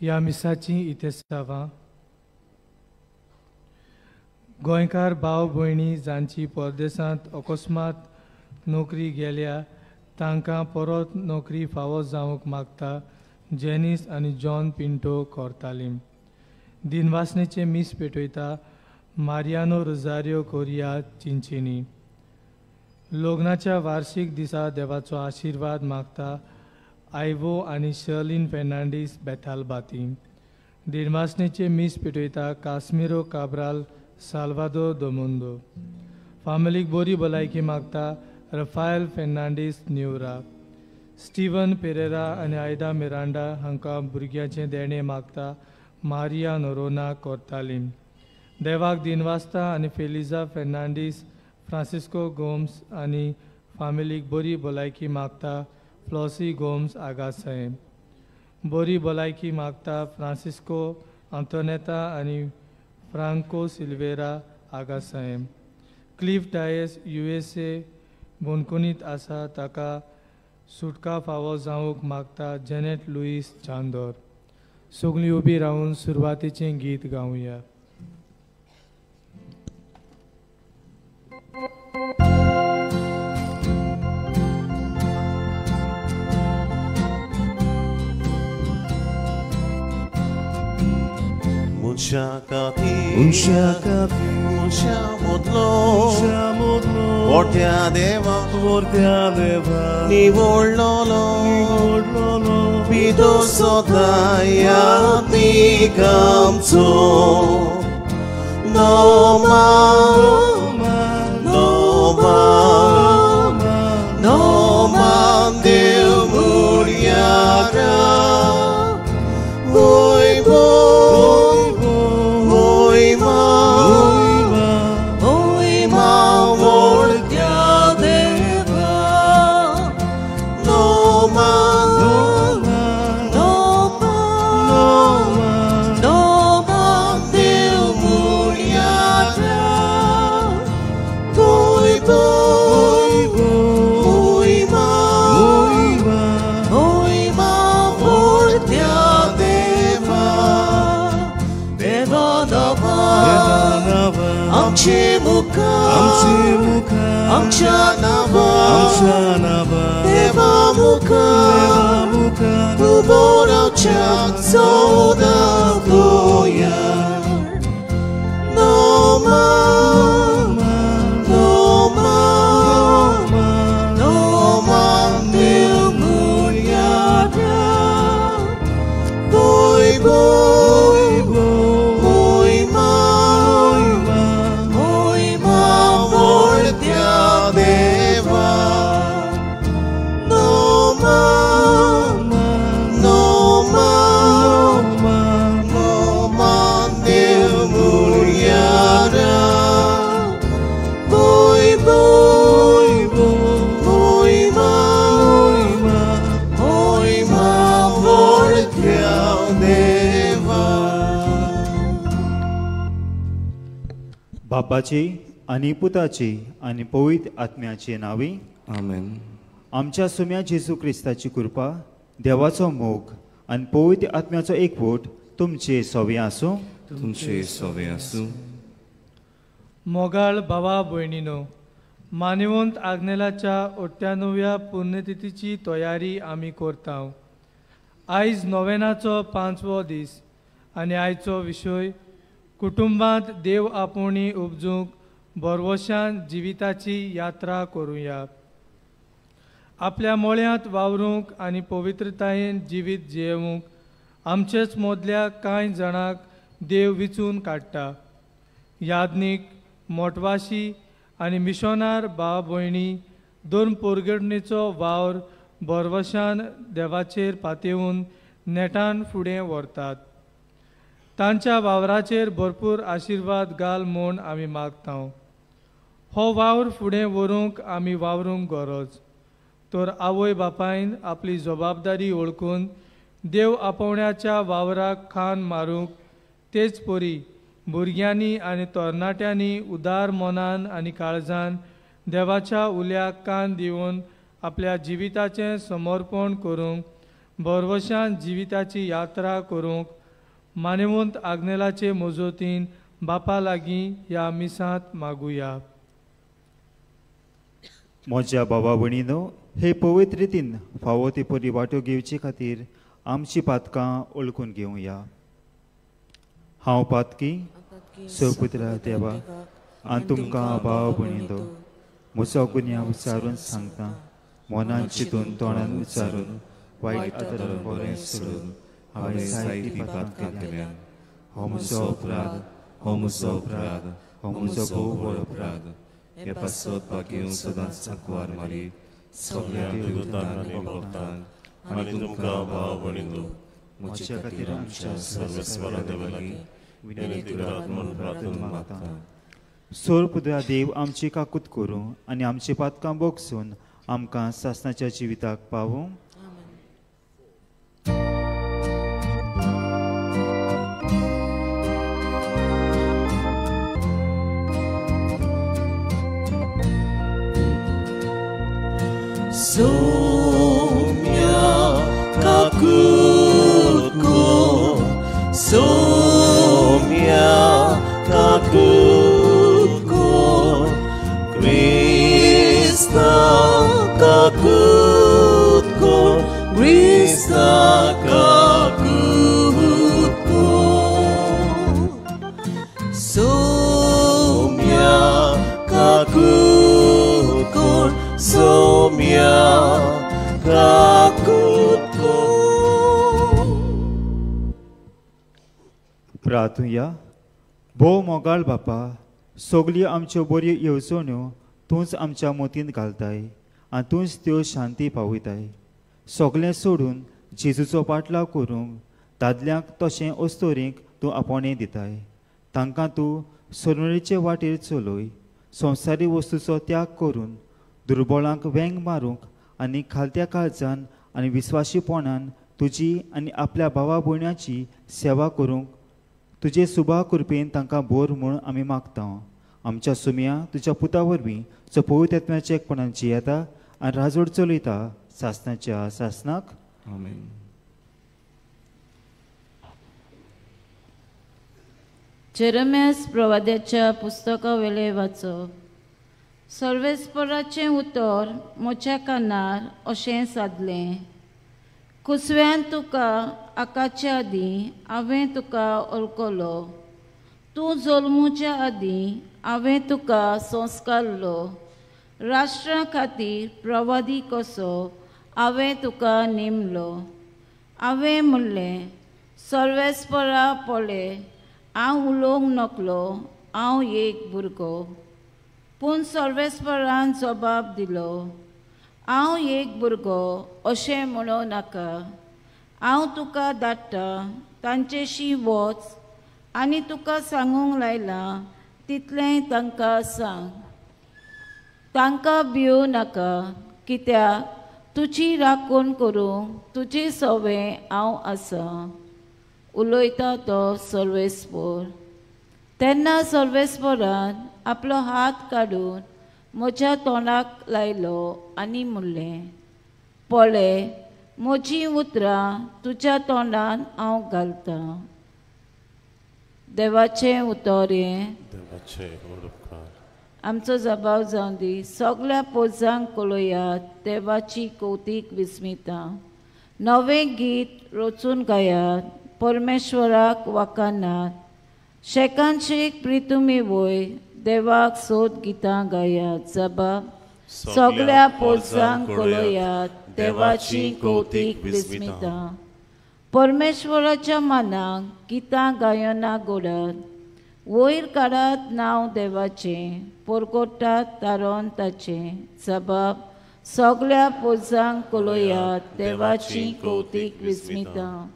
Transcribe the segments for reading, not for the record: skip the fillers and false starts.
ह्या मिसाची इतिसांवां गोंयकार भाव भयणी जांची परदेसांत अकस्मात नोकरी गेल्या तांकां परत नोकरी फावो जावंक मागता जेनिस आनी जॉन पिंटो कोर्तालीम. दिनवासनेचे मीस पेटयता मारियानो रोजारियो कोरिया चिंचिनी. लग्नाच्या वार्षिक दिसा देवाचो आशिर्वाद मागता आयवो आनी शर्लिन फेर्नांडीस बेतालबाती. दिनवासनेचे मीस पेटयता कास्मिरो काब्राल साल्वादोर दोमुंदो. फामिलीक बरी भलायकी मागता Raphael Fernandes Neura. Steven Pereira आनी आयदा मिरांडा हांकां भुरग्याचें देणें मागता मारिया नोरोना कोर्तालीम. देवाक दिनवासता आनी फेलिझा फेर्नांडीस फ्रांसिस्को गोम्स आनी फामिलीक बरी भलायकी मागता फ्लॉसी गोम्स आगासाय. बरी भलायकी मागता फ्रांसिस्को आंतोनेता आनी फ्रांको सिल्वेरा आगासाय. क्लिफ डायस USA बोनकुनीत आसा ताका सुटका फावो जावंक मागता जेनेट लुईस चांदोर. सगळीं उबी रावन सुरवातीचें गीत गावया. Mucha modlo Vortea deva Ni vololo Pido sodaya Ni gamzo No man Deu muriara Boy Amshanava Deva Muka Kubora Chak Soda Goya No man Dil Muryada Boy बापाची आनी पुताची आनी पवित्र आत्म्याची नावी आमेन. आमच्या सुम्या जेजू क्रिस्ताची कृपा देवाचो मोग आनी पवित्र आत्म्याचो एकवट तुमचे सोवे आसूं. तुमचे सोवे आसूं. मोगाळ भावा भयणीनो, मानिवंत आग्नेलाच्या 98व्या पुण्यतिथीची तयारी आमी करता. आयज नोवेनाचो 5वो दीस आनी आयचो विशय कुटुंबांत देव आपोवणी उपजूंक बरवशान जिविताची यात्रा करुया. आपल्या मोळ्यांत वावरूंक आनी पवित्रतायेन जिवीत जियेवूंक आमचेच मदल्या कांय जाणांक देव विचून काडटा. याज्ञीक, मोटवाशी आनी मिशोनार भाव भयणी दोन पोरगडणेचो वावर बरवशान देवाचेर पातयेवन नेटान फुडें व्हरतात. तांच्या वावराचेर भरपूर आशिर्वाद घाल म्हूण आमी मागता. हो वावर फुडें व्हरूंक आमी वावरूंक गरज. तर आवय बापायन आपली जबाबदारी ओळखून देव आपोवण्याच्या वावराक खान मारूंक तेच परी भुरग्यांनी आनी तरणाट्यांनी उदार मनान आनी काळजान देवाच्या उल्याक कान दिवन आपल्या जिविताचें समर्पण करूंक बरवशान जिविताची यात्रा करूंक मानेवंत आग्नेलाचे मोजोतीन बापा लागीं ह्या मिसांत मागुया. म्हज्या भावा भयणीनो, हे पवित्र रितीन फावो ती परी वाट्यो घेवचे खातीर आमची पातकां ओळखून घेवया. हांव पातकी सपुत्रा देवा आनी तुमकां भाव भयणीनो, म्हजो गुन्यांव विचारून सांगता. मनान चिंतून तोंडान विचारून वायट आदर बरें सोडून हांवें जायती पातकां केल्यान. हो म्हजो अपराध, हो म्हजो अपराध, हो म्हजो भोव व्हड अपराध. हे पासत बाकी सदांच सांकवार मारी सगळ्या देवतांक भोगतांक आनी तुमकां भाव भयणीनो, म्हज्या खातीर आमच्या सर्वेस्परा देवा लागीं विनंती करात म्हूण प्रार्थना मागता. सोरपुत्रा देव आमची काकूत करूं आनी आमची पातकां बोगसून आमकां सासणाच्या जिविताक पावूं. Somia kakutku, somia kakutku, Krista kakutku, Krista kakutku, somia kakutku, somia kakutku. प्रार्थुया. भोव मोगाळ बापा, सगल्यो आमच्यो बऱ्यो येवजण्यो तूंच आमच्या मोतीन घालताय आनी तूंच त्यो शांती पावयताय. सगलें सोडून जेजूचो पाटलाव करूंक दादल्यांक तशें अस्तोरींक तूं आपोवणें दिताय. तांकां तूं सोर्मेचे वाटेर चलय. संवसारी वस्तूचो त्याग करून दुर्बळांक वेंग मारूंक आनी खालत्या काळजान आनी विस्वाशीपणान तुजी आनी आपल्या भावा भयणाची सेवा करूंक तुजे सुभा कृपेन तांकां बोर म्हूण आमी मागता. आमच्या सुम्या तुज्या पुता वरवीं जो पवित्र आत्म्याच्या एकपणान जियेता आनी राजवट चलयता सासणाच्या सासणाक. आमेन. जेरेमियास प्रवाद्याच्या पुस्तका वेले वाचप. सर्वेस्पराचें उतर म्हज्या कानार अशें सादलें. कुसव्यान तुका आकाच्या आदीं हांवें तुका वळखलो. तूं जल्मुच्या आदीं हांवें तुका संस्कारलो. राष्ट्रा खातीर प्रवादी कसो हांवें तुका नेमलो. हांवें म्हणलें, सर्वेस्परा पळय, हांव उलोवंक नकलो, हांव एक भुरगो. पूण सर्वेस्परान जबाब दिलो, हांव एक भुरगो अशें म्हणूं नाका. हांव तुका धाडटा तांचेशी वच आनी तुका सांगूंक लायलां तितलें तांकां सांग. तांकां भिवूं नाका, कित्याक तुजी राखण करूंक तुजी सवय हांव आसा. उलयता तो सर्वेस्पर. तेन्ना सर्वेस्परान आपलो हात काडून म्हज्या तोंडाक लायलो आनी म्हणलें, पळय, म्हजीं उतरां तुज्या तोंडान हांव घालतां. देवाचें उतर हें. आमचो जबाब जावन दी. सगळ्या पोजांक कळयात देवाची कौतीक विस्मितां. नवें गीत रचून गायात, परमेश्वराक वाखाणात. शेकांचेक प्रितुमी वय, देवाक सोद गितां गायात. जबाब. सगळ्या पोजांक कळयात देवाची कौतीक विस्मितां. परमेश्वराच्या मानाक गितां गायना घोडात. वयर काडात नांव देवाचें, परगोडटात तारोन ताचें. जबाब. सगळ्या पोजांक कळयात देवाची कौतीक विस्मितां.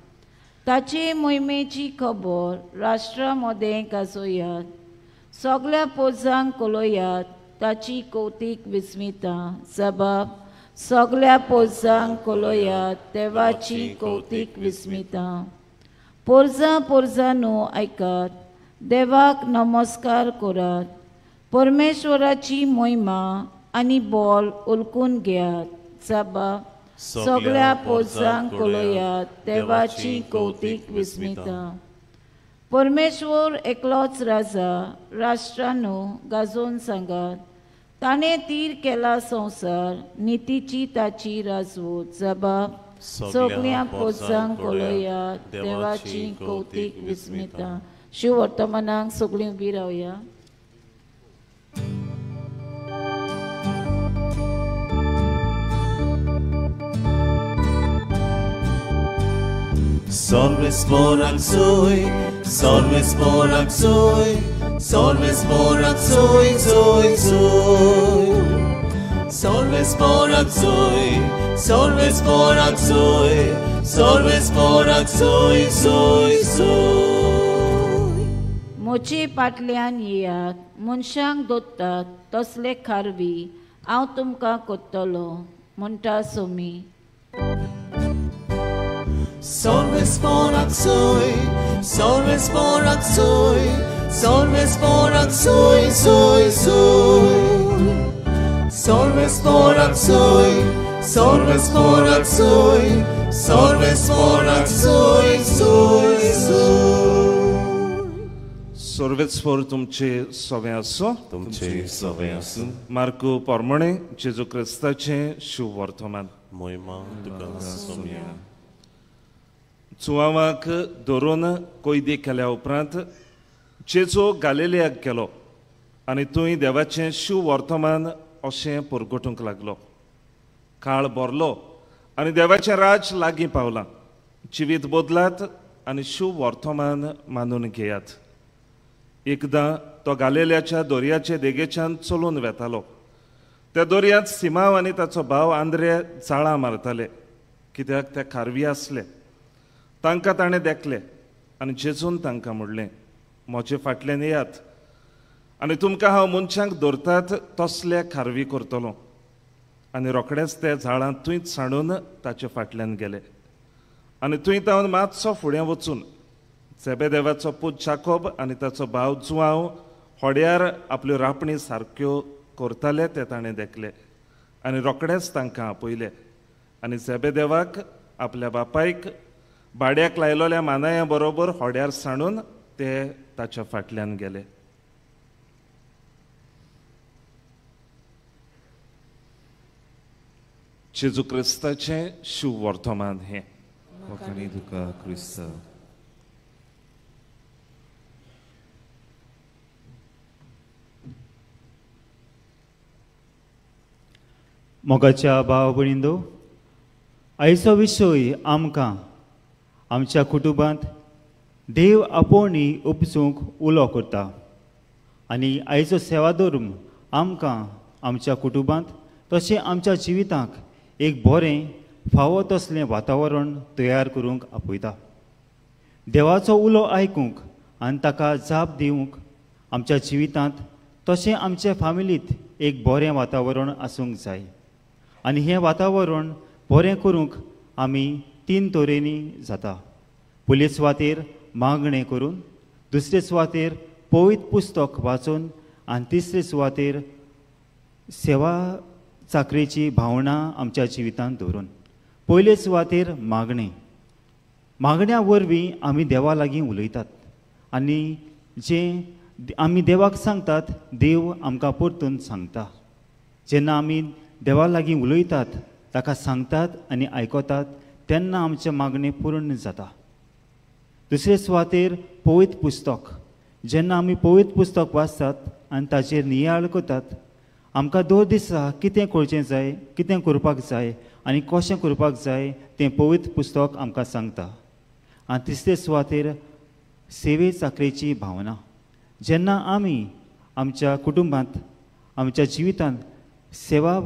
ताचे मोहिमेची खबर राष्ट्रा मदें गाजोयात. सगळ्या पोजांक कळयात ताची कौतीक विस्मितां. जबाब. सगळ्या पोजांक कळयात देवाची कौतीक विस्मितां. पोरजां पोरजांनो आयकात, देवाक नमस्कार करात. परमेश्वराची मोहिमा आनी बोल उलकून घेयात. जबाब. सगळ्या पोरसांक कळयात देवाची कौतिक विस्मिता. परमेश्वर एकलोच राजा, राष्ट्रांनो गाजोवन सांगात. ताणें तीर केला संवसार, नितीची ताची राजवट. जबाब सगळ्या पोरसांक कळयात देवाची कौतिक विस्मिता. शिव वर्तमानाक सगळीं उबी रावया. Solves morak soy, solves morak soy, solves morak soy, soy, soy. Solves morak soy, solves morak soy, solves morak soy, soy, soy. मोची पाटल्यान येयात, मनशांक दोत्तात तसले खारवी हांव तुमकां कोत्तलो म्हणटा Somi. Solves morak soy, solves morak soy, solves morak soy, soy, soy. Solves morak soy, solves morak soy, solves morak soy, soy, soy. सर्वेस्वर तुमचे सवे आसो. तुमचे सवे आसूं. मार्कू पोरमणे जेजू क्रिस्ताचे शुभ वर्तमान. मोहिमा तुका सोम्या. चुवावाक धरून कोयदी केल्या उपरांत जेजू गालिलेयाक गेलो आनी थंय देवाचें शिव वर्तमान अशें परगटूंक लागलो. काळ भरलो आनी देवाचें राज लागीं पावलां. जिवीत बदलात आनी शिव वर्तमान मानून घेयात. एकदां तो गालिलेयाच्या दर्याचे देगेच्यान चलून वेतालो. त्या दर्यांत सिमाव आनी ताचो भाव आंद्रे जाळां मारताले, कित्याक ते खारवी आसले. तांकां ताणें देखले आनी जेजून तांकां म्हणलें, म्हजे फाटल्यान येयात आनी तुमकां हांव मनशांक धरतात तसले खारवी करतलो. आनी रोखडेच ते झाडां थंयच सांडून ताचे फाटल्यान गेले. आनी थंय तावन मातसो फुडें वचून जेबेदेवाचो पूत जाकोब आनी ताचो भाव जुआंव होड्यार आपल्यो रापणी सारक्यो करताले ते ताणें देखले. आनी रोखडेच तांकां आपयले. आनी जेबेदेवाक आपल्या बापायक भाड्याक लायलोल्या मानाया बरोबर होड्यार सांडून ते ताच्या फाटल्यान गेले. जेजू क्रिस्ताचें शुभ वर्तमान हें. वखाणी तुका क्रिस्त. मोगाच्या भाव भयणींनो, आयचो विशय आमकां आमच्या कुटुंबांत देव आपोवणी उपसूंक उलो करता. आनी आयचो सेवा धर्म आमकां आमच्या कुटुंबांत तशें आमच्या जिवितांत एक बरें फावो तसलें वातावरण तयार करूंक आपयता. देवाचो उलो आयकूंक आनी ताका जाप दिवंक आमच्या जिवितांत तशें आमचे फॅमिलींत एक बरें वातावरण आसूंक जाय. आनी हें वातावरण बरें करूंक आमी 3 तरेनी जाता. पयले सुवातेर मागणें करून, दुसरे सुवातेर पवित्र पुस्तक वाचून आनी तिसरे सुवातेर सेवा चाकरेची भावना आमच्या जिवितांत दवरून. पयले सुवातेर मागण्या वरवीं आमी देवा लागीं उलयतात आनी जें आमी देवाक सांगतात देव आमकां परतून सांगता. जेन्ना आमी देवा लागीं उलयतात, ताका सांगतात आनी आयकतात, तेन्ना आमचें मागणें पूर्ण जाता. दुसरे सुवातेर पवित्र पुस्तक. जेन्ना आमी पवित्र पुस्तक वाचतात आनी ताचेर नियाळ करतात, आमकां दर दिसा कितें करचें जाय, कितें करपाक जाय आनी कशें करपाक जाय तें पवित्र पुस्तक आमकां सांगता. आनी तिसरे सुवातेर सेवे चाकरेची भावना. जेन्ना आमी आमच्या कुटुंबांत, आमच्या जिवितांत सेवा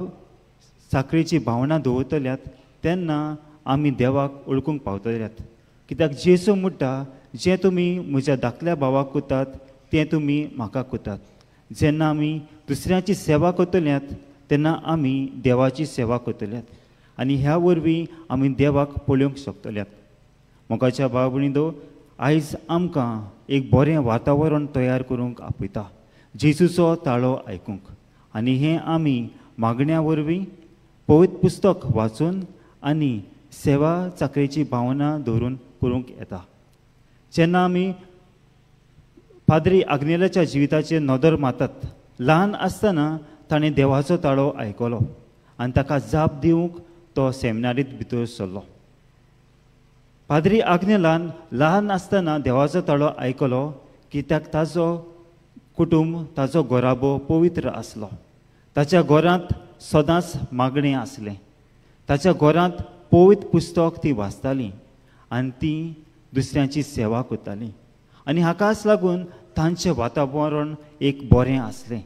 चाकरेची भावना दवरतल्यात, तेन्ना आमी देवाक ओळखूंक पावतल्यात. कित्याक जेसू म्हणटा, जें तुमी म्हज्या धाकल्या भावाक कोतात तें तुमी म्हाका कोतात. जेन्ना आमी दुसऱ्याची सेवा करतल्यात, तेन्ना आमी देवाची सेवा करतल्यात आनी ह्या वरवीं आमी देवाक पळोवंक शकतल्यात. मोगाच्या भाव भयणींनो, आयज आमकां एक बरें वातावरण तयार करूंक आपयता, जेजूचो ताळो आयकूंक. आनी हें आमी मागण्या वरवीं, पवित्र पुस्तक वाचून आनी सेवा चाकरेची भावना दवरून करूंक येता. जेन्ना आमी पाद्री आग्नेलाच्या जिविताचेर नदर मारतात, ल्हान आसतना ताणें देवाचो ताळो आयकलो आनी ताका जाप दिवंक तो सेमिनारींत भितर सरलो. पाद्री आग्नेलान ल्हान आसतना देवाचो ताळो आयकलो कित्याक ताजो कुटुंब, ताजो घोराबो पवित्र आसलो. ताच्या घरांत सदांच मागणें आसलें. ताच्या घरांत पवित्र पुस्तक ती वाचताली आनी ती दुसऱ्यांची सेवा करताली. आनी हाकाच लागून तांचें वातावरण एक बरें आसलें,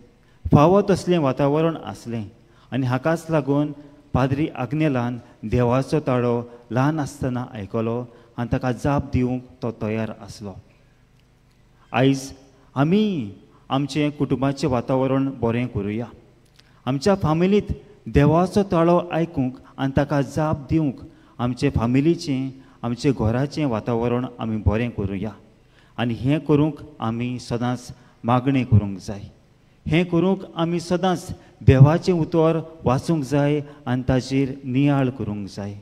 फावो तसलें वातावरण आसलें. आनी हाकाच लागून पाद्री आग्नेलान देवाचो ताळो ल्हान आसतना आयकलो आनी ताका जाप दिवंक तो तयार आसलो. आयज आमी आमचें कुटुंबाचें वातावरण बरें करुया. आमच्या फामिलींत देवाचो ताळो आयकूंक आनी ताका जाप दिवंक आमचे फामिलीचें, आमचे घराचें वातावरण आमी बरें करुया. आनी हें करूंक आमी सदांच मागणें करूंक जाय. हें करूंक आमी सदांच देवाचें उतर वाचूंक जाय आनी ताचेर नियाळ करूंक जाय.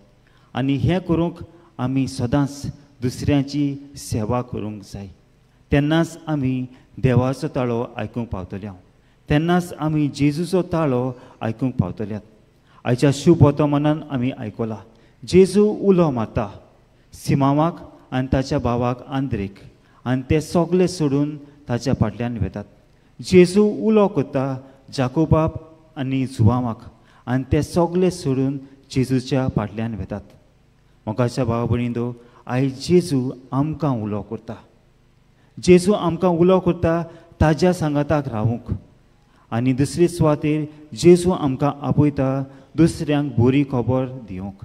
आनी हें करूंक आमी सदांच दुसऱ्यांची सेवा करूंक जाय. तेन्नाच आमी देवाचो ताळो आयकूंक पावतल्या. तेन्नाच आमी जेजूचो ताळो आयकूंक पावतल्यात. आयच्या शुभ वर्तमानान आमी आयकलां, जेजू उलो मारता सिमावाक आनी ताच्या भावाक आंद्रेक, आनी ते सगळे सोडून ताच्या फाटल्यान वेतात. जेजू उलो करता जाकोबाक आनी जुवामाक, आनी ते सगळे सोडून जेजूच्या फाटल्यान वेतात. मोगाच्या भाव भयणींनो, आयज जेजू आमकां उलो करता. जेजू आमकां उलो करता ताज्या सांगाताक रावूंक. आनी दुसरे सुवातेर जेजू आमकां आपयता दुसऱ्यांक बरी खबर दिवंक.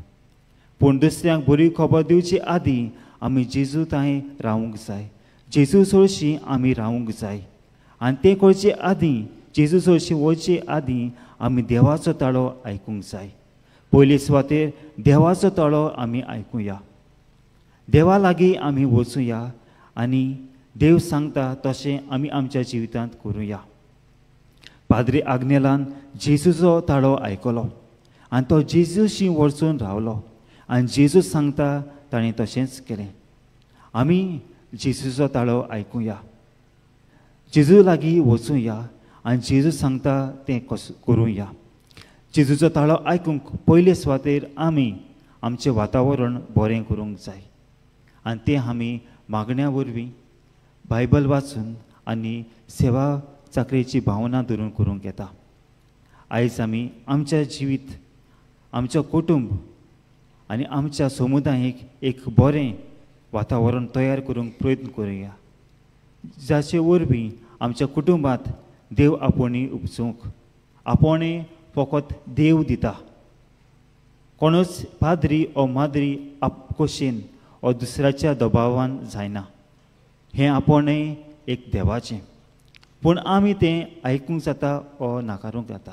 पूण दुसऱ्यांक बरी खबर दिवचे आदीं आमी जेजू थंय रावूंक जाय. जेजू सोळशी आमी रावूंक जाय. आनी तें करचे आदीं, जेजू सोळशी वचचे आदीं आमी देवाचो ताळो आयकूंक जाय. पयले सुवातेर देवाचो ताळो आमी आयकुया. देवा लागीं आमी वचुया आनी देव सांगता तशें आमी आमच्या जिवितांत करुया. पाद्री आग्नेलान जेजूचो ताळो आयकलो आनी तो जेजूशी वचून रावलो आनी जेजू सांगता ताणें तशेंच केलें. आमी जेजूचो ताळो आयकुया, जेजू लागीं वचुया आनी जेजू सांगता तें करुया. जेजूचो ताळो आयकूंक पयले सुवातेर आमी आमचें वातावरण बरें करूंक जाय. आनी तें आमी मागण्या वरवीं, बायबल वाचून आनी सेवा चाकरेची भावना धरून करूंक येता. आयज आमी आमच्या जिवीत, आमचो कुटुंब आनी आमच्या समुदायाक एक बरें वातावरण तयार करूंक प्रयत्न करुया, जाचे वरवीं आमच्या कुटुंबांत देव आपोवणी उपसूंक. आपोवणें फकत देव दिता. कोणूच पाद्री ओ माद्री आपकोशेन ओ दुसऱ्याच्या दबावान जायना. हें आपोवणें एक देवाचें. पूण आमी तें आयकूंक जाता ओ नाकारूंक जाता.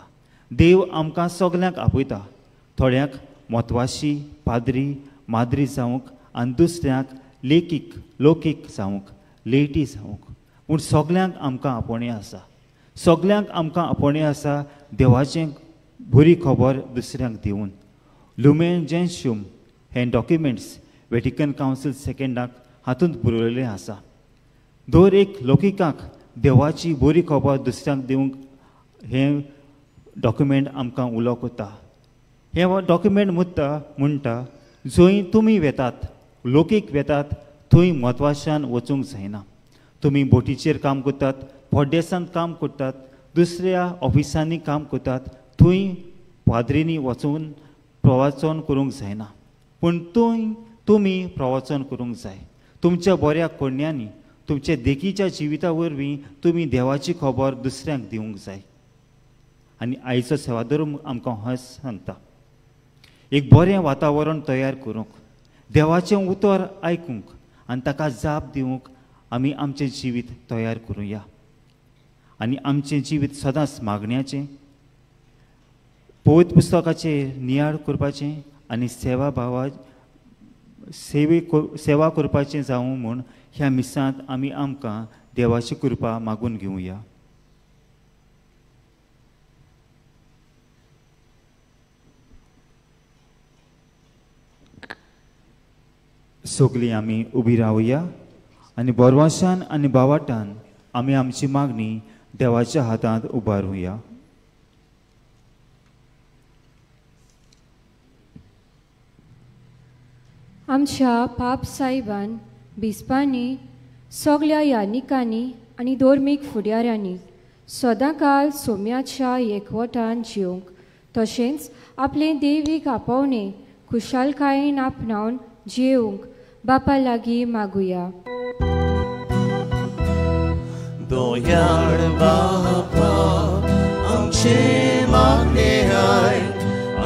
देव आमकां सगल्यांक आपयता. थोड्यांक म्हत्वाची पाद्री माद्री जावंक आनी दुसऱ्यांक लौकीक जावंक, लेटी जावंक. पूण सगल्यांक आमकां आपोवणें आसा. सगल्यांक आमकां आपोवणें आसा देवाचें बरी खबर दुसऱ्यांक दिवन. लुमेन जेन्शूम हे डॉक्युमेंट्स वेटिकन कावन्सील सेकंडाक हातूंत बरयल्लें आसा. दर एक लौकिकाक देवाची बरी खबर दुसऱ्यांक दिवंक हें डॉक्युमेंट आमकां उलो करता. हें डॉक्युमेंट म्हणटा जंय तुमी वेतात, लौकीक वेतात, थंय म्हत्वाच्यान वचूंक जायना. तुमी बोटीचेर काम करतात, पोड्डेसांत काम करतात, दुसऱ्या ऑफिसांनी काम करतात, थंय पाद्रीनी वचून प्रवचन करूंक जायना. पूण थंय तुमी प्रवचन करूंक जाय. तुमच्या बऱ्या कोण्यांनी, तुमच्या देखीच्या जिविता वरवीं तुमी देवाची खबर दुसऱ्यांक दिवंक जाय. आनी आयचो सेवाधर्म आमकां हें सांगता, एक बरें वातावरण तयार करूंक, देवाचें उतर आयकूंक आनी ताका जाप दिवंक आमी आमचें जिवीत तयार करुया. आनी आमचें जिवीत सदांच मागण्याचें, पवित्र पुस्तकाचेर नियाळ करपाचें आनी सेवा करपाचें जावं म्हूण ह्या मिसांत आमी आमकां देवाची कृपा मागून घेवया. सगळीं आमी उबी रावया आनी बोरवाशान आनी बावाटान आमी आमची मागणी देवाच्या हातांत उबारूया. आमच्या पाप साहेबान बिस्पांनी सगळ्या यानिकांनी आनी धोर्मीक फुडाऱ्यांनी सदांकाळ सोम्याच्या एकवटान जिवंक तशेंच आपले देवीक आपोवणे खुशालकायेन आपणावन जिवंक बापा लागीं मागुया. दोयाळ बापा आमचे मागणे आय,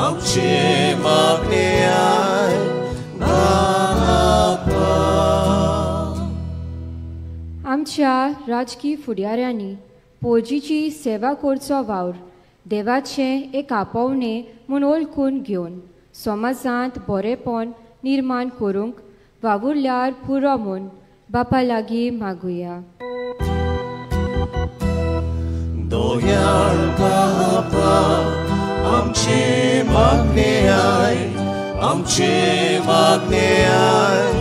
आमचे मागणे आय बापा. आमच्या राजकीय फुडाऱ्यांनी पोजीची सेवा करचो वावर देवाचें एक आपोवणे म्हूण ओळखून घेवन समाजांत बरेपण निर्माण करूंक वावुरल्यार पुरो म्हूण बापा लागीं मागुया. दोयाळ बापा आमचे मागणे आय, आमचे मागणे आय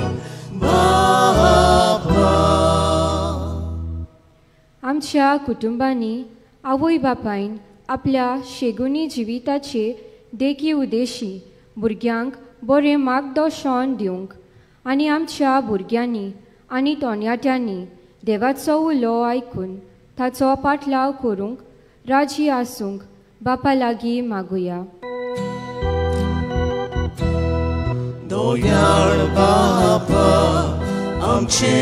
बापा. आमच्या कुटुंबांनी आवय बापायन आपल्या शेगुनी जिविताचे देखी उद्देशी भुरग्यांक बरें मार्गदर्शन दिवंक आनी आमच्या भुरग्यांनी आनी तोणयाट्यांनी देवाचो उलो आयकून ताचो पाटलाव करूंक राजी आसूंक बापा लागीं मागुया. दोयाळ बापा आमचे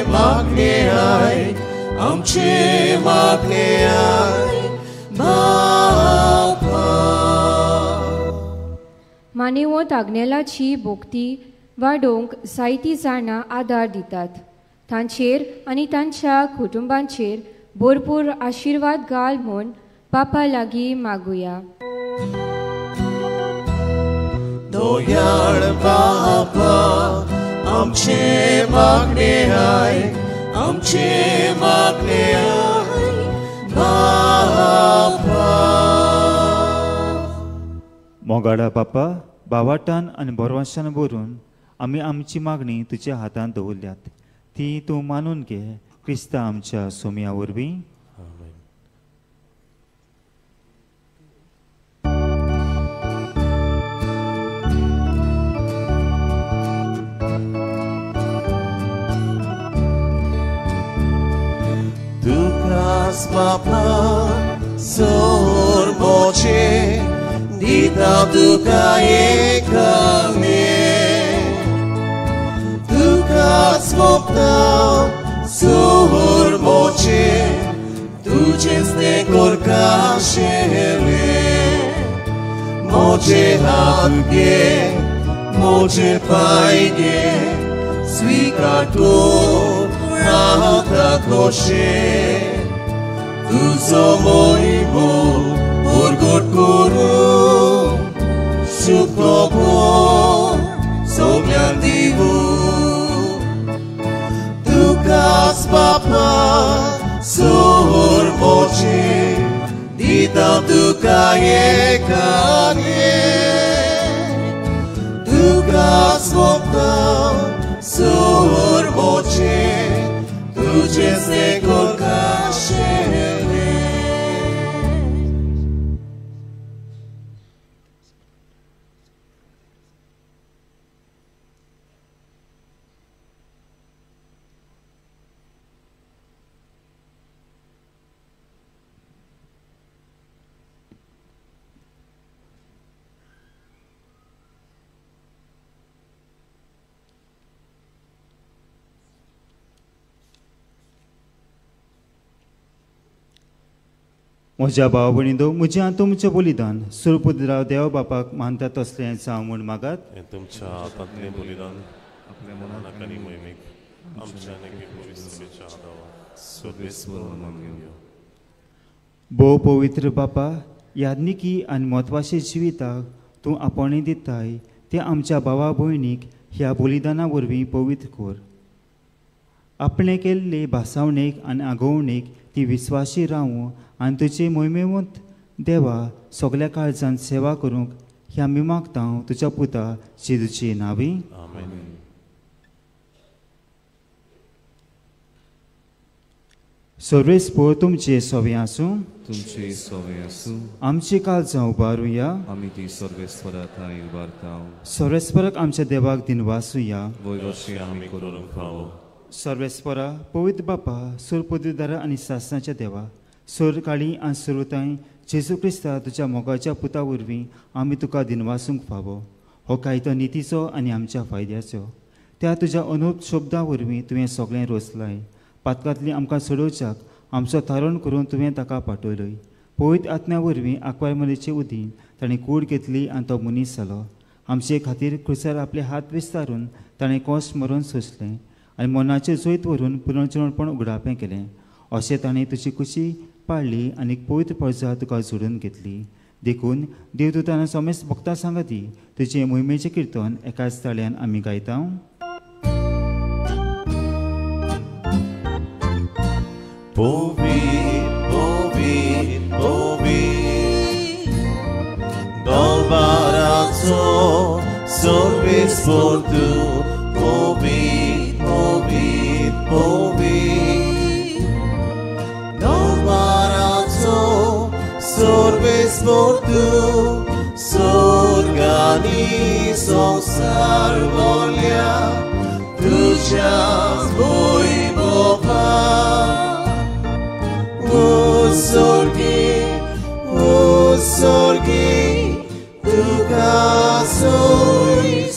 मागणे आय, आमचे मागणे आय बापा. मानेवंत आग्नेलाची भोक्ती वाडोवंक जायतीं जाणां आदार दितात. तांचेर आनी तांच्या कुटुंबांचेर भरपूर आशिर्वाद घाल म्हूण बापा लागीं मागुया. दोयाळ बापा आमचे मागणे आय, आमचे मागणे आय बापा. मोगाडा बापा बावाटान आनी बोरवाशान बरून आमी आमची मागणी तुज्या हातांत दवरल्यात. ती तूं मानून घे क्रिस्ता आमच्या सोम्या वरवीं. Tukas Papa Sor Boche Dita Tuka Ekame Tukas Papa Sor Boche Tuches ne Korkashele Moche Hage Moche Paige Swikator Rata Koshe Tuzo Moibo Urgot Kuru Shukopo Somyandibu Tukas Papa Sur Moche Dita Tuka Ekane Tukas Papa Sur Moche Tuche se Korkashele. म्हज्या भाव भयणींनो, म्हजें आनी तुमचें बलिदान सुरपुत्राव देव बापाक मानता तसलें जावं म्हूण मागात. हें तुमच्या हातांतलें बलिदान आपल्या मनाक आनी मोहिमेक आमच्या नेगी पवित्रतेच्या आदारात सदवेस्वरून मागुया. भोव पवित्र बापा, याज्ञिकी आनी म्हत्वाचे जिविताक तूं आपणे दिताय तें आमच्या भावा भयणीक ह्या बलिदाना वरवीं पवित्र कर. आपणे केल्ले भासावणेक आनी आगोवणेक ती विस्वासी रावूं आनी तुजे मोहिमेवंत देवा सगल्या काळजांत सेवा करूंक ह्या आमी मागता तुज्या पुता जेजूचे नांवी. सर्वेस्पोर तुमचे सवे आसूं तुमचे सवे आसूं आमची काळजां उबारुया आमी ती सर्वेस्पराताय उबारतांव सर्वेस्पराक आमच्या देवाक दिनवासुया वयवशी आमी करून फावो सर्वेस्परा पवित्र बापा सूर पदवीदारा आनी सासणाच्या देवा सूर काळी आनी सुरताय जेजू क्रिस्ता तुज्या मोगाच्या पुता वरवीं आमी तुका दिनवासूंक फावो हो कायतो नितीचो आनी आमच्या फायद्याचो त्या तुज्या अनूप शब्दां वरवीं तुवें सगळें रोसलाय पातकांतली आमकां सोडोवच्याक आमचो थारण करून तुवें ताका पाठयलय पवित्र आत्म्या वरवीं आक्वारमलीचे उदीन ताणें कूड घेतली आनी तो मनीस जालो आमचे खातीर क्रुसार आपले हात विस्तारून ताणें कोस मरून सोंसलें आनी मनाचें जोयत व्हरून पुनर्जन्मपण उगडापें केलें अशें ताणें तुजी कुशी पाळली आनी पवित्र पर्जा तुका जोडून घेतली देखून देवदूतान समेस्त भक्तां सांगाती तुजें मोहिमेचें कीर्तन एकाच ताळ्यान आमी गायता Dolbarazo, sorvis por tu, Dolbarazo, sorvis por tu, sorganizo sarvolia, tujas voi bopa, sorgi, Tuka soy,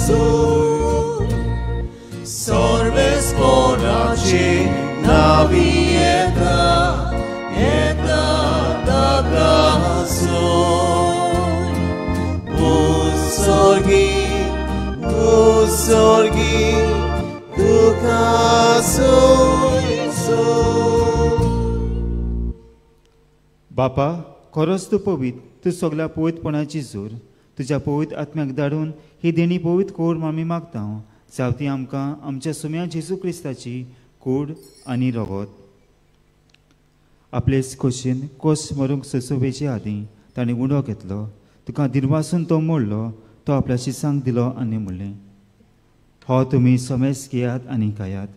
sorves porace navieta, eta daga soy, sorgi, Tuka soy. बापा खरोच तूं पवित्र तूं सगळ्या पवित्रपणाची जोर तुज्या पवित्र आत्म्याक धाडून ही देणी पवित्र कोर आमी मागता जावती आमकां आमच्या सुम्या जेजू क्रिस्ताची कूड आनी रगत आपले खोशेन कोस मरूंक ससोवेचे आदीं ताणें उडो घेतलो तुका दिनवासून तो मोडलो तो आपल्या शिसांक दिलो आनी म्हणलें हो तुमी समेस घेयात आनी खायात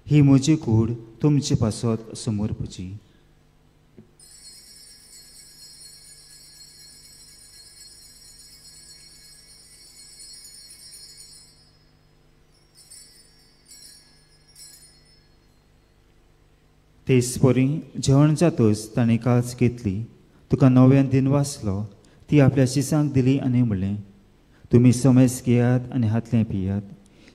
ही म्हजी कूड तुमचे पासत समोर पुजी तेसपरी जेवण जातच ताणें कास घेतली तुका नव्यान दिन वाचलो ती आपल्या शिसांक दिली आनी म्हणलें तुमी समेस घेयात आनी हातलें पियात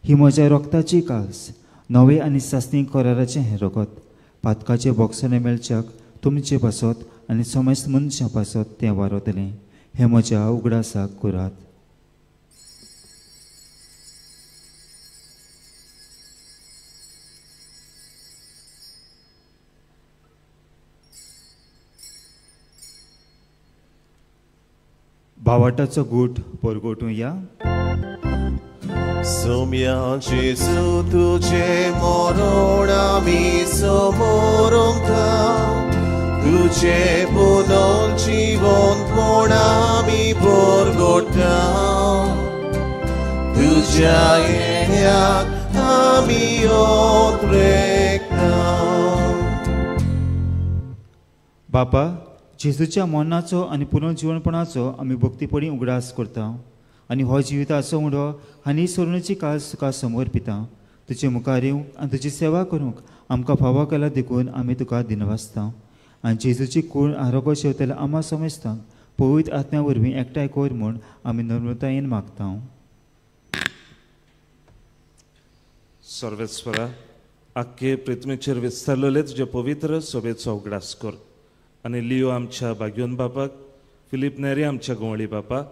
ही म्हज्या रोगताची कास नवे आनी सासणी कराराचें हें रगत पातकाचे बोक्साने मेळच्याक तुमचे पासत आनी समेस्त मनशां पासत तें वारतलें हें म्हज्या उगडासाक करात भावाटाचो गूट परगोटूया Somia Gesù tuce moronami somoronka Tuce budol জীবন পড়ামি পরগোটা Tuja এক আমি অদ্রেকটা बापा जेजूच्या मरणाचो आनी पुनर्जीवनपणाचो आमी भक्तीपणी उगडास करता आनी हो जिविताचो उडो आनी सोडणेची कास तुका समर्पिता तुजे मुखार येवंक आनी तुजी सेवा करूंक आमकां फावो केला देखून आमी तुका दिनवासता आनी जेजूची कूड आरोग्य शेवतेल्या आमा समेस्तांक पवित्र आत्म्या वरवीं एकठांय कोर म्हूण आमी नम्रतायेन मागता सर्वेस्वरा आख्खे पृथ्वीचेर विस्तारलेले तुजे पवित्र सभेचो उगडास कर आनी लियो आमच्या बाग्योन बापाक फिलीप नेरी आमच्या गोवळी बापाक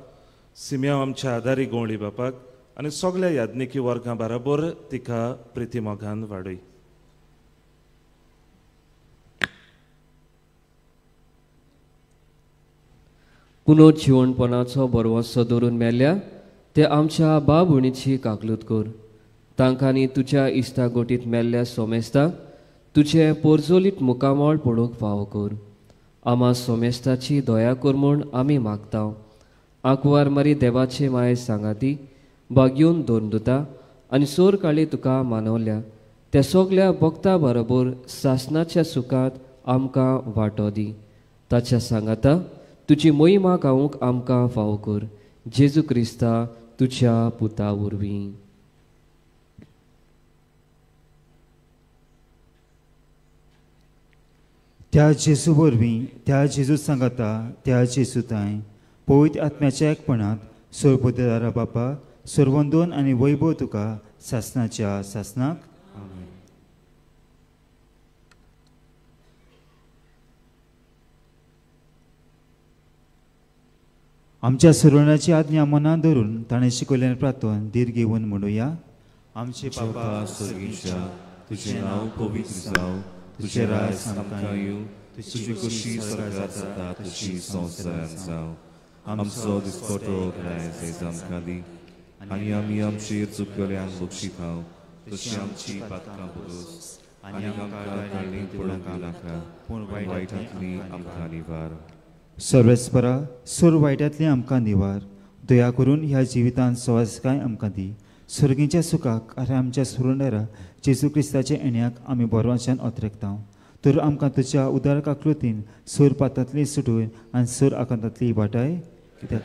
सिम्या आमच्या आदारी गोवळी बापाक आनी सगळ्या याज्ञिकी वर्गां बरोबर तिका प्रिती मोगान वाडय पुनर्जीवनपणाचो बरवंसो दवरून मेल्ल्या ते आमच्या बा भयणीची काकलूत कर तांकांनी तुज्या इश्टा गोटीत मेल्ल्या सोमेस्ताक तुजे पोरजोलीत मुकामोळ पडूंक फावो कर आमा सोमेस्ताची दया कर म्हूण आमी मागता आंकवार मारी देवाचे माये सांगाती बाग्योन दोन दुता आनी सोर काळी तुका मानवल्या त्या सगल्या भक्तां बरोबर सासणाच्या सुखांत आमकां वांटो दी. ताच्या सांगाता तुजी मोहिमा गावूंक आमकां फावो कर. जेजू क्रिस्ता तुज्या पुता वरवीं. त्या जेजू वरवीं, त्या जेजू सांगाता, त्या जेजू ताय पवित्र आत्म्याच्या एकपणात सोयपोतेदारा बापा सर्वंदोन आनी वैभव तुका सासनाच्या सासनाक. आमच्या सर्वांची आज्ञा मनात धरून ताणें शिकयलें प्रार्थन दीर घेवन म्हणुया. आमचे बापा स्वर्गीच्या, तुझे नाव पवित्र जावं, तुझे राज आमकां येवं, तुजी कशी स्वर्गात जाता तशी संवसारांत जावं. आमचो दिसपटो आयज आयज आमकां दी, आनी आमी आमचेर चुकल्यांक बक्षितांव, तशी आमची पातकां बरोस, आनी आमकां काळीक पडूंक नाका, पूण वायटांतली आमकां निवार. सर्वेस्परा सोर वायटांतली आमकां निवार. दया करून ह्या जिवितांत सवासकाय आमकां दी. सर्गीच्या सुखाक आरे आमच्या सुरंडारा जेजू क्रिस्ताच्या येण्याक आमी बोरवाच्यान ओतरेकतांव. तर आमकां तुज्या उदार काकलुतीन सोर पातांतली सुटून आनी सोर आकांतांतली वाटाय. कित्याक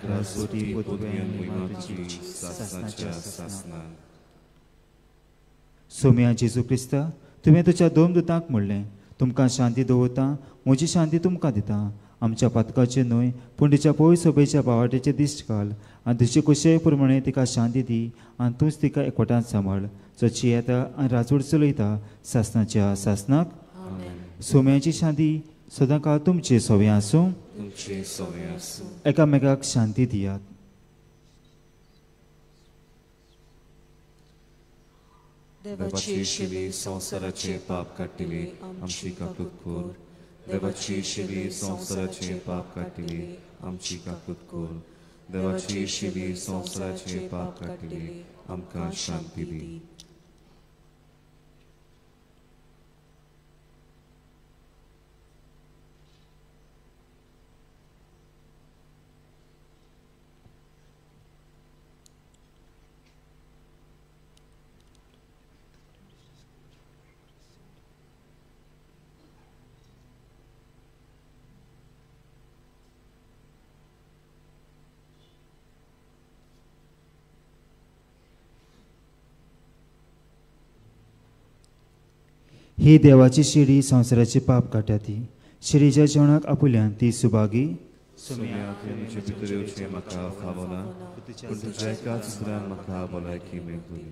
सोम्या जेजू क्रिस्ता, तुवें तुज्या दोन दुतांक म्हणलें, तुमकां शांती दवरता, म्हजी शांती तुमकां दिता. आमच्या पातकाचे न्हय पूण तिच्या पवित्र सभेच्या बावाटेचे दिश्ट घाल आनी तुजे कुशये प्रमाणे तिका शांती दी आनी तूंच तिका एकवटांत सांबाळ. जशी येता आनी राजवट चलयता सासनाच्या सासनाक. सोम्याची शांती सदां काळ तुमचे सोवे आसूं. एकामेकाक शांती दियात. देवाची शिली संवसाराचे पाप काटिले आमची काकूत कोर. देवाची शिली संवसाराचे पाप काटिले आमची काकूत कोर. देवाची शिली संवसाराचे पाप काटिले आमकां शांती दी. ही देवाची शिडी संवसाराचे पाप काट्या ती. शिडीच्या जेवणाक आपुल्यान ती सुभागी. तुजे भितर येवचें म्हाका फावना, पूण तुज्या एकाच उतरान म्हाका भलायकी मेळटली.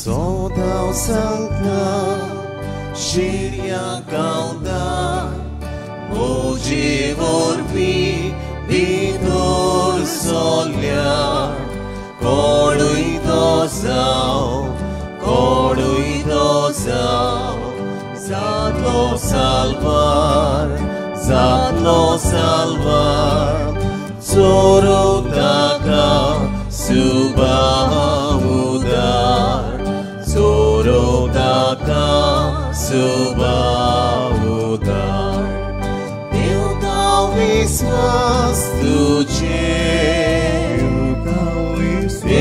Soldau Sankta, Shiria Gaunda, Moji Vorpi, Vitor Solya, Kodui Dosau, Zatlo Salvar, Zoro Daka, Subahudar, Zoro Daka, Subahudar. Eu dau viswas tuje,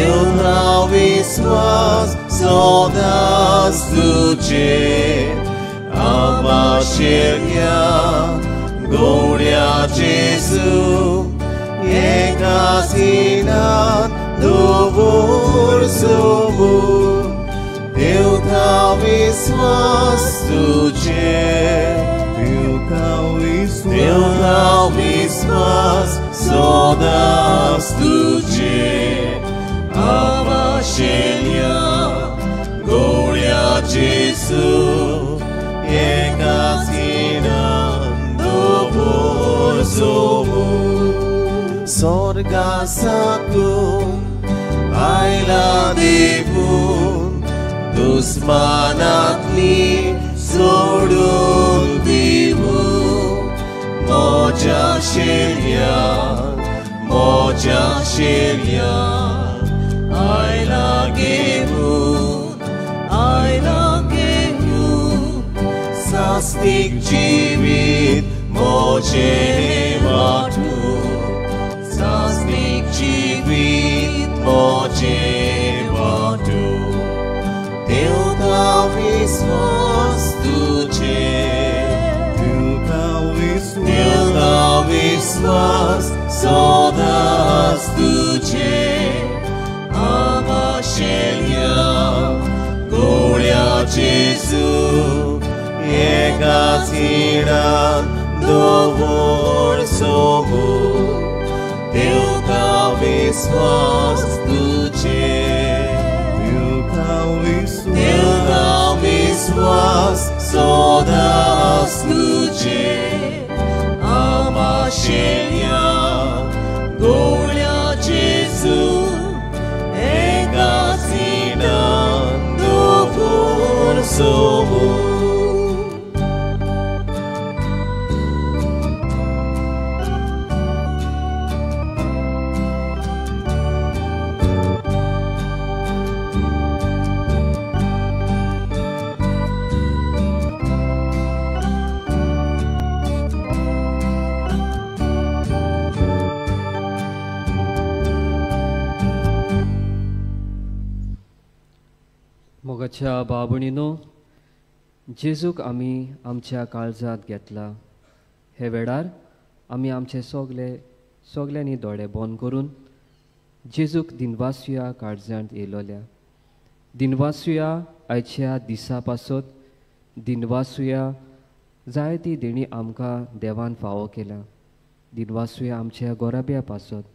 eu dau viswas sodas tuje, Abashirya, Gloria Jesu, Ekasinat, Dovor Sobor, eu dau viswas tuje, eu dau देवता विश्वास सोदास तुझे आवाशेल्या गोळ्या जेसू एकाच गिणान दोबोर सोमू स्वर्गा साकून आयला देवून दुस्मानातली सोडून दिवू मोजा शेल्या आयला घेऊन सास्तिक जीवित मोजे वाटून सास्तिक जीवित मोजे वाटून देवता विश्वास तुझे देवता विश्वास सोदास तुझे आवाशेल्या गोळ्या जेसू एकाच गिणान दोबोर सोमू देवता विश्वास तुझे देवता विश्वास सोदास तुझे आवाशेल्या गोळ्या जेसू एकाच गिणान दोबोर सोमू मोगाच्या बाबणीनो जेजूक आमी आमच्या काळजांत घेतला हे वेळार आमी आमचे सोगल्यांनी दोळे बंद करून जेजूक दिनवासुया काळजांत येयलोल्या दिनवासुया आयच्या दिसा पासत दिनवासुया जायती देणी आमकां देवान फावो केल्या दिनवासुया आमच्या गोराब्या पासत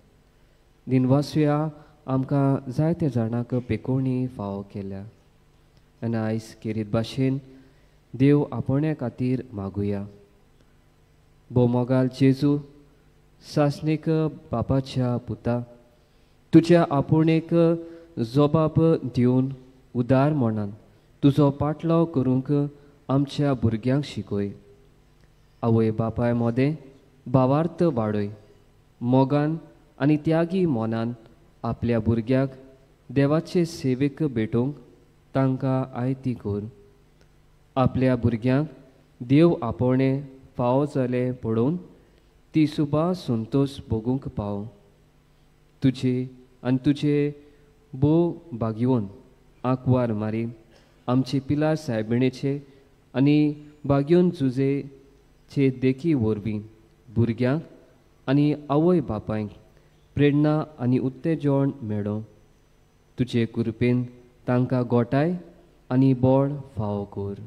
दिनवासुया आमकां जायते जाणांक पेकोवणी फावो केल्या आनी आयज केरीत भाशेन देव आपणे खातीर मागुया बोमोगाल जेजू सासणेक बापाच्या पुता तुज्या आपुणेक जबाब दिवन उदार म्हणून तुजो पाटलाव करूंक आमच्या भुरग्यांक शिकय आवय बापाय मोदें भावार्थ वाडय मोगान आनी त्यागी मोनान आपल्या भुरग्याक देवाचे सेवेक भेटोवंक तांकां आयती कर आपल्या भुरग्यांक देव आपणे फावो जाले पडोवन ती सुबा संतोश भोगूंक पाव तुजे बो बागिवोन आंकवार मारी आमचे पिलार सायबिणेचे आनी बागियोन जुजेचे देखी वरवीं भुरग्यांक आनी आवय बापायक प्रेरणा आनी उत्तेजन मेळो तुजे कृपेन तांकां गोटाय आनी बोड फावो कर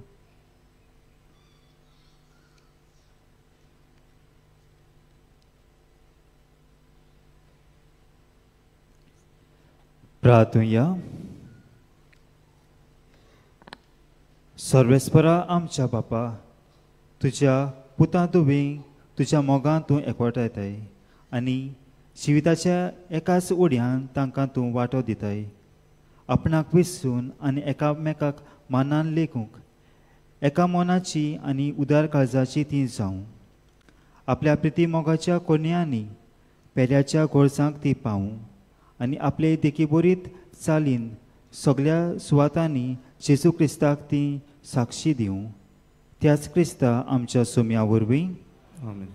प्रार्थुया सर्वेस्परा आमच्या बापा तुज्या पुतां तुवें तुज्या मोगान तूं एकवटायताय आनी जिविताच्या एकाच उडयान तांकां तूं वांटो दिताय आपणाक विसरून आनी एकामेकाक मानान लेखूंक एका मोनाची आनी उदार काळजाची ती जावं आपल्या प्रिती मोगाच्या कोणयांनी पेल्याच्या गोरसांक ती पावूं आनी आपले देखी बरीत चालीन सगळ्या सुवातांनी जेजू क्रिस्ताक ती साक्षी दिवं त्याच क्रिस्ता आमच्या सोम्या वरवीं आमेन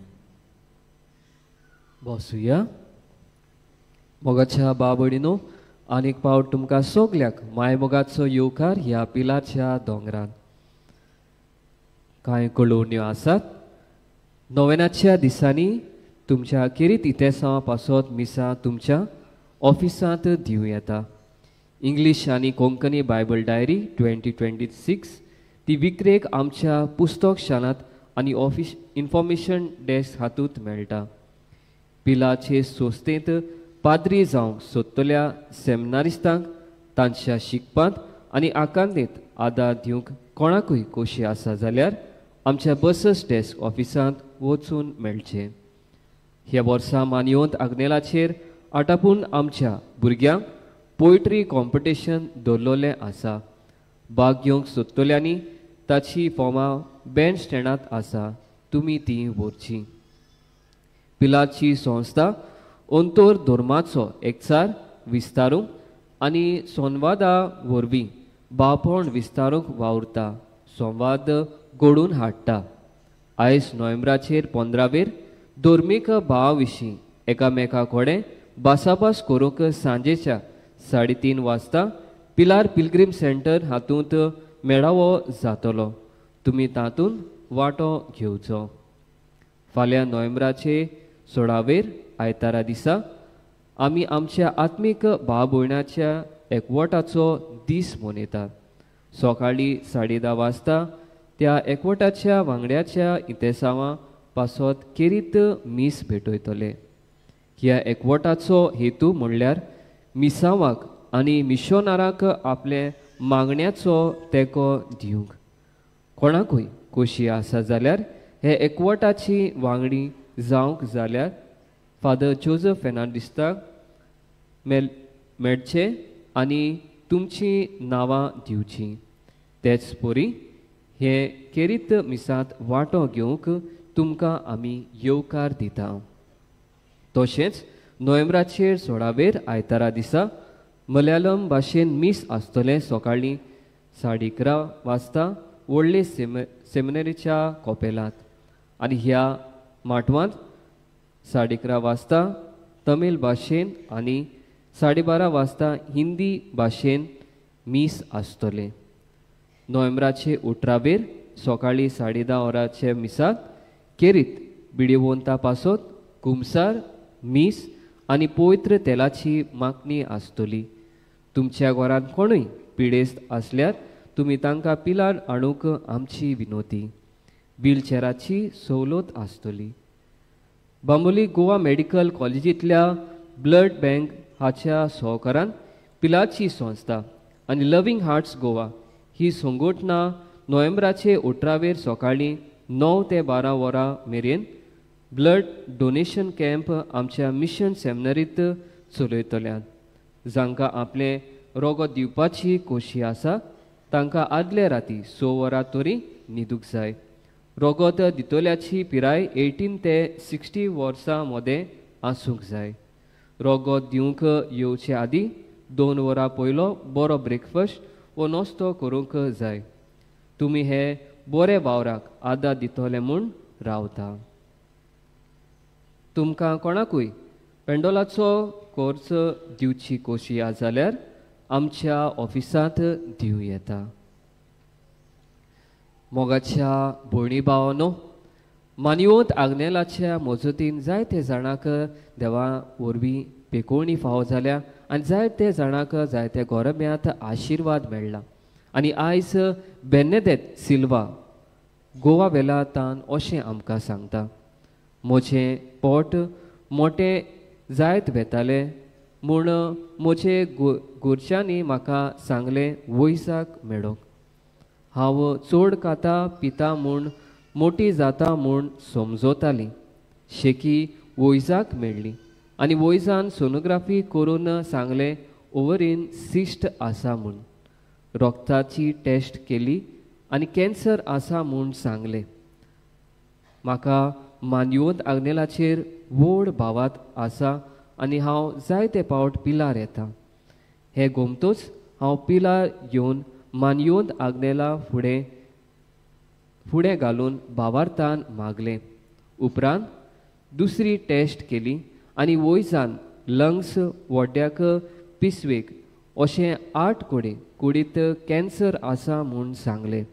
बसूया मोगाच्या बाबडीनो आनीक पावट तुमकां सोगल्याक मायमोगाचो येवकार ह्या पिलारच्या दोंगरान कांय कळोवण्यो आसात नोवेनाच्या दिसांनी तुमच्या किरीत इतिहासा पासत मिसा तुमच्या ऑफिसांत दिवं येता इंग्लीश आनी कोंकणी बायबल डायरी 2026 ती विक्रेक आमच्या पुस्तक शालांत आनी इन्फॉर्मेशन डेस्क हातूंत मेळटा. पिलाचे सोस्तेंत पाद्री जावंक सोदतल्या सेमिनारिस्तांक तांच्या शिकपांत आनी आकांदेंत आदार दिवंक कोणाकूय खोशी आसा जाल्यार आमच्या बसस डेस्क ऑफिसांत वचून मेळचें. ह्या वर्सा मानयोंत आग्नेलाचेर आटापून आमच्या भुरग्यांक पोयट्री कॉम्पिटिशन दवरलोलें आसा. भाग घेवंक सोदतल्यांनी ताची फॉर्मां बँड स्टँडांत आसा, तुमी ती व्हरची. पिलाची संस्था अंतोर धर्माचो एकचार विस्तारूंक आनी संवादा वरवीं बाळपण विस्तारूंक वावुरता, संवाद घडोवन हाडटा. आयज नोव्हेंबराचेर 15 धर्मीक भावा विशीं एकामेका कडेन भासाभास करूंक सांजेच्या 3:30 वाजता पिलार पिलग्रीम सेंटर हातूंत मेळावो जातलो. तुमी तातूंत वांटो घेवचो. फाल्यां नोव्हेंबराचे 16 आयतारा दिसा आमी आमच्या आत्मीक भाव भयणाच्या एकवटाचो दीस मनयतात. सकाळीं 10:30 वाजता त्या एकवटाच्या वांगड्याच्या इतेसांवा पासत केरीत मीस भेटयतले. ह्या एकवटाचो हेतू म्हणल्यार मिसावाक आनी मिशोनारांक आपले मागण्याचो तेंको दिवंक. कोणाकूय खोशी आसा जाल्यार हे एकवटाची वांगडी जावंक जाल्यार फादर जोझफ फेर्नांडिस्ताक मेळचें आनी तुमची नांवां दिवची. तेच परी हे केरीत मिसांत वांटो घेवंक तुमकां आमी येवकार दिता. तशेंच नोव्हेंबराचेर 16 आयतारा दिसा मलयालम भाशेन मीस आसतलें. सकाळीं 11:30 वाजता व्हडले सेमिनरीच्या कोपेलांत आनी ह्या माटवांत 11:30 वाजता तमीळ भाशेन आनी 12:30 वाजता हिंदी भाशेन मीस आसतले. नोव्हेंबराचे 18 सकाळीं 10:30 वरांचे मिसांत केरीत बिडिवंता पासत कुमसार मीस आनी पवित्र तेलाची मागणी आसतली. तुमच्या घरांत कोणूय पिडेस्त आसल्यार तुमी तांकां पिलार हाडूंक आमची विनोती. व्हीलचॅराची सवलत आसतली. Bambolim Goa medical कॉलेजींतल्या blood bank हाच्या सहकारान पिलाची संस्था आनी लविंग हार्ट्स गोवा ही संघटना नोव्हेंबराचे 18 सकाळीं 9 ते 12 वरां मेरेन ब्लड डोनेशन कॅम्प आमच्या मिशन सेमिनरींत चलयतल्यान. जांकां आपले रगत दिवपाची खोशी आसा तांकां आदले राती 6 वरां तरी न्हिदूंक जाय. रगत दितल्याची पिराय 18 ते 60 वर्सां मदें आसूंक जाय. रगत दिवंक येवचे आदीं 2 वरां पयलो बरो ब्रेकफास्ट वो नास्तो करूंक जाय. तुमी हे बरे वावराक आदार दितले म्हूण रावता. तुमकां कोणाकूय पेंडोलाचो कोर्स दिवची खोशी आसा जाल्यार आमच्या ऑफिसांत दिवं येता. मोगाच्या भयणी भावांनो, मानयोत आग्नेलाच्या मजतीन जायते जाणांक देवा वरवीं पेकोवणी फावो जाल्या आनी जायते जाणांक जायते गोरम्यांत आशिर्वाद मेळ्ळा. आनी आयज बेनेदेत सिल्वा गोवा वेलांतान अशें आमकां सांगता, म्हजें पोट मोटें जायत वेतालें म्हूण म्हजे घरच्यांनी म्हाका सांगलें वयसाक मेळोंक. हांव चड खाता पिता म्हूण मोटी जाता म्हूण समजतालीं. शेकी वयजाक मेळ्ळी आनी वयजान सोनोग्राफी करून सांगलें ओवरीन सिस्ट आसा म्हूण. रोगताची टेस्ट केली आनी कॅन्सर आसा म्हूण सांगलें. म्हाका मानयोत आग्नेलाचेर व्हड भावात आसा आनी हांव जायते पावट पिलार येता. हे गोमतूच हांव पिलार घेवन मानयोत आग्नेला फुडें घालून भावार्थान मागलें. उपरांत दुसरी टेस्ट केली आनी वयजान लंग्स वड्ड्याक पिसवेक अशें 8 कुडींत कॅन्सर आसा म्हूण सांगलें.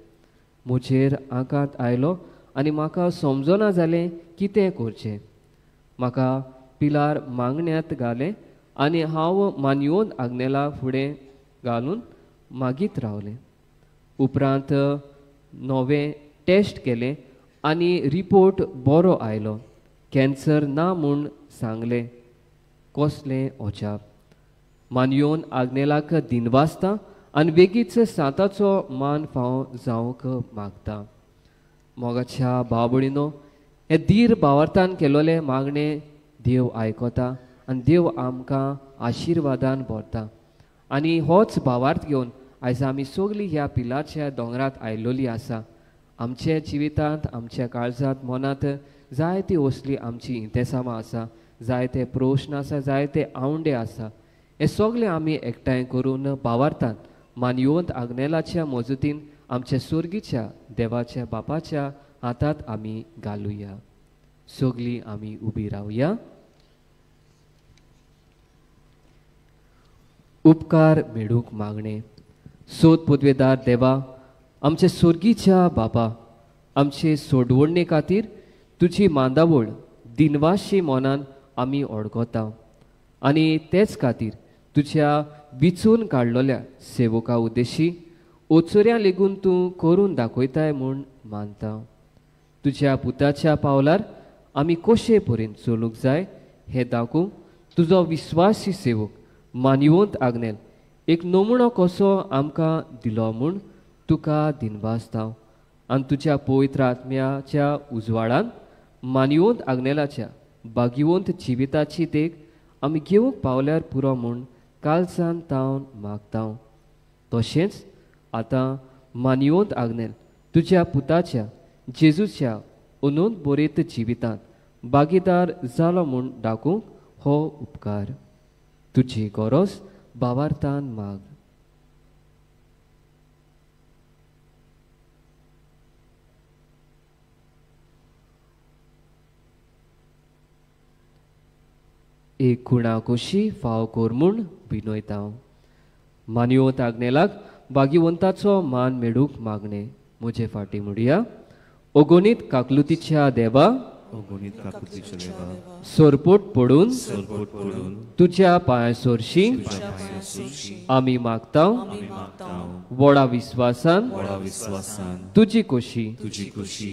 म्हजेर आकांत आयलो आनी म्हाका समजना जालें कितें करचें. म्हाका पिलार मागण्यांत घालें आनी हांव मानयोत आग्नेला फुडें घालून मागीत रावलें. उपरांत 9वें टेस्ट केलें आनी रिपोर्ट बरो आयलो. कॅन्सर ना म्हूण सांगलें. कसलें अजाप. मानयोन आग्नेलाक दिनवासता आनी बेगीच साताचो मान फाव जावंक मागता. मोगाच्या भाव भयणीनो, हे धीर भावार्थान केलोले मागणे देव आयकता आनी देव आमकां आशिर्वादान भरता. आनी होच भावार्थ घेवन आयज आमी सगळीं ह्या पिलाच्या दोंगरांत आयिल्लोली आसा. आमच्या जिवितांत, आमच्या काळजांत, मनांत जायती असली आमची इंतेसामां आसा, जायते प्रश्न आसा, जायते आवंडे आसा. हे सगळे आमी एकठांय करून भावार्थान मानयोंत आग्नेलाच्या मजतीन आमच्या स्वर्गीच्या देवाच्या बापाच्या हातांत आमी घालुया. सगळीं आमी उबी रावया. उपकार मेळूंक मागणे. सोद पदवेदार देवा, आमच्या स्वर्गीच्या बापा, आमचे सोडवणे खातीर तुजी मांदावळ दिनवाशी मनान आमी ओळखता. आनी तेच खातीर तुज्या विचून काडलोल्या सेवका उद्देशी ओचोऱ्या लेगून तूं करून दाखयताय म्हूण मानता. तुज्या पुताच्या पावलार आमी कशे परेन चलूंक जाय हें दाखोवंक तुजो विस्वासी सेवक मानयोंत आग्नेल एक नमुनो कसो आमकां दिलो म्हूण तुका दिनवासता. आनी तुज्या पवित्र आत्म्याच्या उजवाडान मानयोंत आग्नेलाच्या बागिवंत जिविताची देख आमी घेवंक पावल्यार पुरो म्हूण कालसान तावन मागता. तशेंच आतां मानयोंत आग्नेल तुज्या पुताच्या जेजूच्या अनंत बरेत जिवितांत भागीदार जालो म्हूण दाखोवंक हो उपकार. तुजी गरज भावार्थान माग. एक खुणा कशी फाव कोर म्हूण विनयता. मानयोंत आग्नेलाक भागिवंताचो मान मेळूंक मागणे. म्हजे फाटी म्हणुया. अगणित काकलुतीच्या देवा, सोरपोट पडून तुज्या पांयां सोरशी आमी मागता. व्हडा विस्वासान तुजी खोशी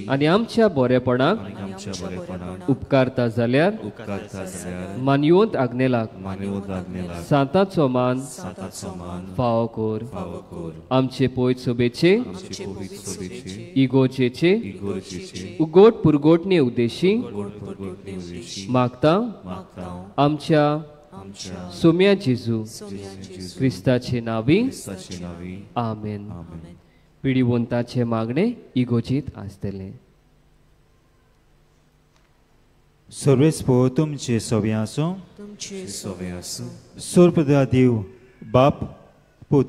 आनी आमच्या बरेपणाक उपकारता जाल्यार मानयोंत आग्नेलाक सांताचो मान फावो कोर. आमचे पयत सोबेचे इगोचेचे उगोट पुरगोटणे उद्देशी मागता. आमच्या सोम्या जेजू क्रिस्ताचे नावी आमेन. पिढीवंताचे मागणे इगोजीत आसतले. सर्वेस्पो तुमचे सोवे आसूं. सोरपदा देव बाप, पूत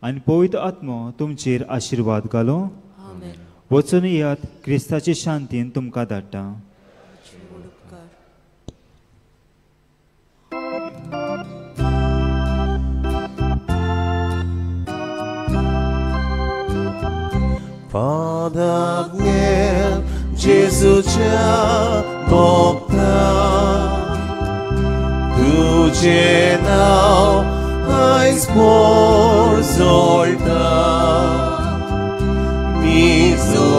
आनी पवित्र आत्मो तुमचेर आशिर्वाद घालो. वचून येयात, क्रिस्ताचे शांतीन तुमकां धाडटा. Padagniel Jezucia Bogta, Tudzie nau ais por zolta, Mizo